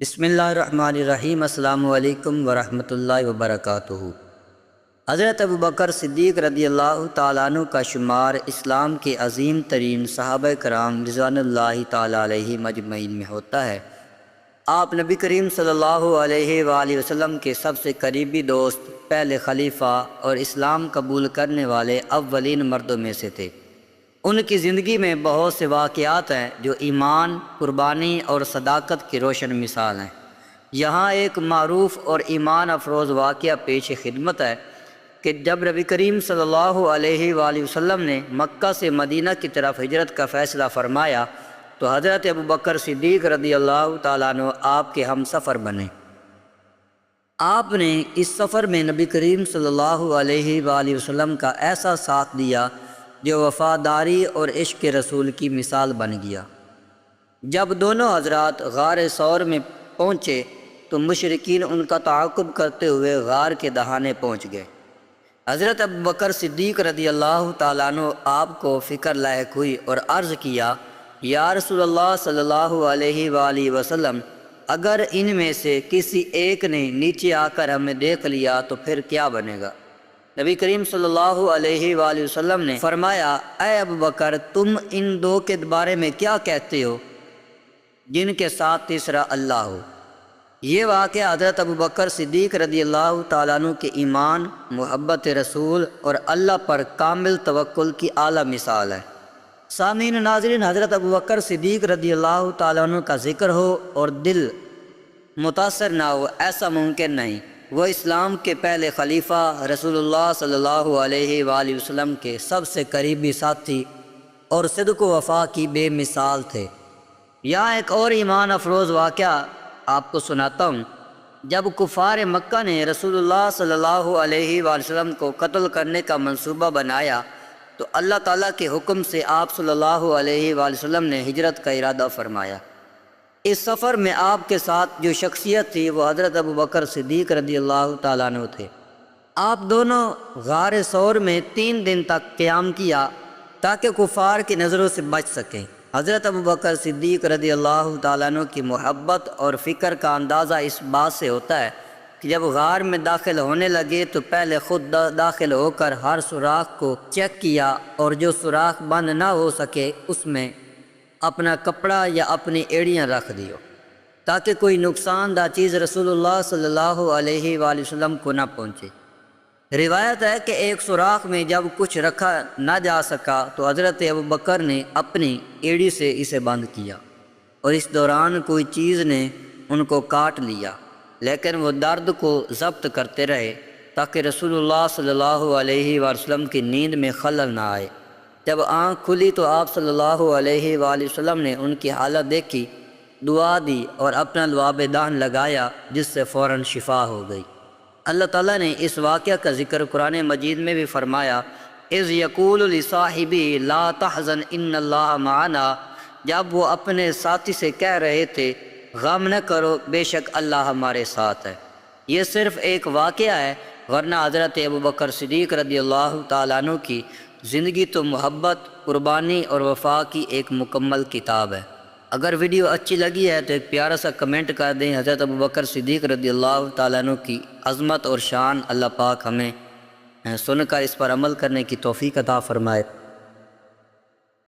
بسم اللہ الرحمن الرحیم۔ السلام علیکم ورحمۃ اللہ وبرکاتہ۔ حضرت ابوبکر صدیق رضی اللہ تعالیٰ عنہ کا شمار اسلام کے عظیم ترین صحابہ کرام رضوان اللہ تعالیٰ علیہ مجمعین میں ہوتا ہے۔ آپ نبی کریم صلی اللہ علیہ وآلہ وسلم کے سب سے قریبی دوست، پہلے خلیفہ اور اسلام قبول کرنے والے اولین مردوں میں سے تھے۔ ان کی زندگی میں بہت سے واقعات ہیں جو ایمان، قربانی اور صداقت کی روشن مثال ہیں۔ یہاں ایک معروف اور ایمان افروز واقعہ پیش خدمت ہے کہ جب نبی کریم صلی اللہ علیہ وآلہ وسلم نے مکہ سے مدینہ کی طرف ہجرت کا فیصلہ فرمایا تو حضرت ابوبکر صدیق رضی اللہ تعالیٰ عنہ آپ کے ہم سفر بنے۔ آپ نے اس سفر میں نبی کریم صلی اللہ علیہ وآلہ وسلم کا ایسا ساتھ دیا جو وفاداری اور عشق رسول کی مثال بن گیا۔ جب دونوں حضرات غار ثور میں پہنچے تو مشرکین ان کا تعاقب کرتے ہوئے غار کے دہانے پہنچ گئے۔ حضرت ابوبکر صدیق رضی اللہ تعالیٰ عنہ آپ کو فکر لاحق ہوئی اور عرض کیا، یا رسول اللہ صلی اللہ علیہ وآلہ وسلم، اگر ان میں سے کسی ایک نے نیچے آ کر ہمیں دیکھ لیا تو پھر کیا بنے گا؟ نبی کریم صلی اللہ علیہ وآلہ وسلم نے فرمایا، اے ابوبکر، تم ان دو کے بارے میں کیا کہتے ہو جن کے ساتھ تیسرا اللہ ہو؟ یہ واقعہ حضرت ابوبکر صدیق رضی اللہ تعالیٰ عنہ کے ایمان، محبت رسول اور اللہ پر کامل توکل کی اعلیٰ مثال ہے۔ سامعین ناظرین، حضرت ابوبکر صدیق رضی اللہ تعالیٰ عنہ کا ذکر ہو اور دل متاثر نہ ہو، ایسا ممکن نہیں۔ وہ اسلام کے پہلے خلیفہ، رسول اللہ صلی اللہ علیہ وآلہ وسلم کے سب سے قریبی ساتھی اور صدق و وفا کی بے مثال تھے۔ یہاں ایک اور ایمان افروز واقعہ آپ کو سناتا ہوں۔ جب کفار مکہ نے رسول اللہ صلی اللہ علیہ وآلہ وسلم کو قتل کرنے کا منصوبہ بنایا تو اللہ تعالیٰ کے حکم سے آپ صلی اللہ علیہ وآلہ وسلم نے ہجرت کا ارادہ فرمایا۔ اس سفر میں آپ کے ساتھ جو شخصیت تھی وہ حضرت ابوبکر صدیق رضی اللہ تعالیٰ عنہ تھے۔ آپ دونوں غار ثور میں 3 دن تک قیام کیا تاکہ کفار کی نظروں سے بچ سکیں۔ حضرت ابوبکر صدیق رضی اللہ تعالیٰ عنہ کی محبت اور فکر کا اندازہ اس بات سے ہوتا ہے کہ جب غار میں داخل ہونے لگے تو پہلے خود داخل ہو کر ہر سوراخ کو چیک کیا اور جو سوراخ بند نہ ہو سکے اس میں اپنا کپڑا یا اپنی ایڑیاں رکھ دیو تاکہ کوئی نقصان دہ چیز رسول اللہ صلی اللہ علیہ وآلہ وسلم کو نہ پہنچے۔ روایت ہے کہ ایک سوراخ میں جب کچھ رکھا نہ جا سکا تو حضرت ابوبکر نے اپنی ایڑی سے اسے بند کیا اور اس دوران کوئی چیز نے ان کو کاٹ لیا، لیکن وہ درد کو ضبط کرتے رہے تاکہ رسول اللہ صلی اللہ علیہ وآلہ وسلم کی نیند میں خلل نہ آئے۔ جب آنکھ کھلی تو آپ صلی اللہ علیہ وآلہ وسلم نے ان کی حالت دیکھی، دعا دی اور اپنا لعاب دہن لگایا جس سے فوراً شفا ہو گئی۔ اللہ تعالیٰ نے اس واقعہ کا ذکر قرآن مجید میں بھی فرمایا، اذ یقول لصاحبہ لا تحزن ان اللہ معنا، جب وہ اپنے ساتھی سے کہہ رہے تھے غم نہ کرو، بے شک اللہ ہمارے ساتھ ہے۔ یہ صرف ایک واقعہ ہے، ورنہ حضرت ابوبکر صدیق رضی اللہ تعالیٰ عنہ کی زندگی تو محبت، قربانی اور وفا کی ایک مکمل کتاب ہے۔ اگر ویڈیو اچھی لگی ہے تو ایک پیارا سا کمنٹ کر دیں۔ حضرت ابوبکر صدیق رضی اللہ تعالیٰ عنہ کی عظمت اور شان اللہ پاک ہمیں سن کر اس پر عمل کرنے کی توفیق عطا فرمائے۔